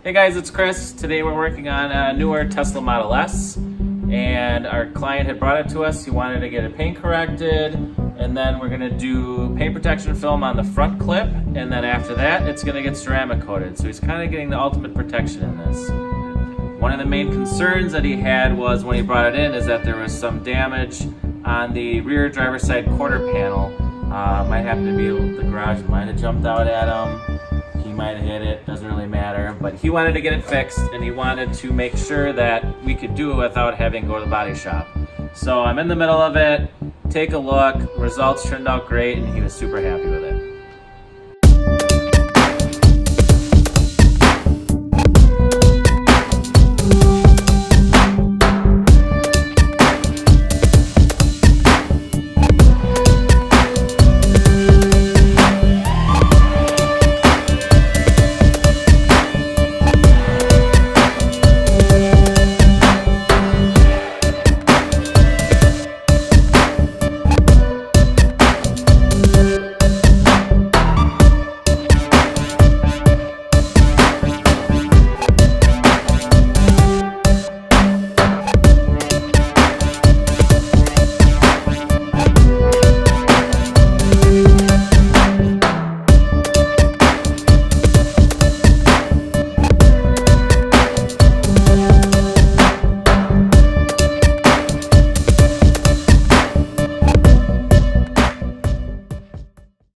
Hey guys, it's Chris. Today we're working on a newer Tesla Model S, and our client had brought it to us. He wanted to get it paint corrected, and then we're gonna do paint protection film on the front clip, and then after that it's gonna get ceramic coated. So he's kind of getting the ultimate protection in this. One of the main concerns that he had was when he brought it in is that there was some damage on the rear driver's side quarter panel. Might happen to be the garage might have jumped out at him. He might have hit it, doesn't really matter, but he wanted to get it fixed and he wanted to make sure that we could do it without having to go to the body shop. So I'm in the middle of it, take a look, results turned out great, and he was super happy with it.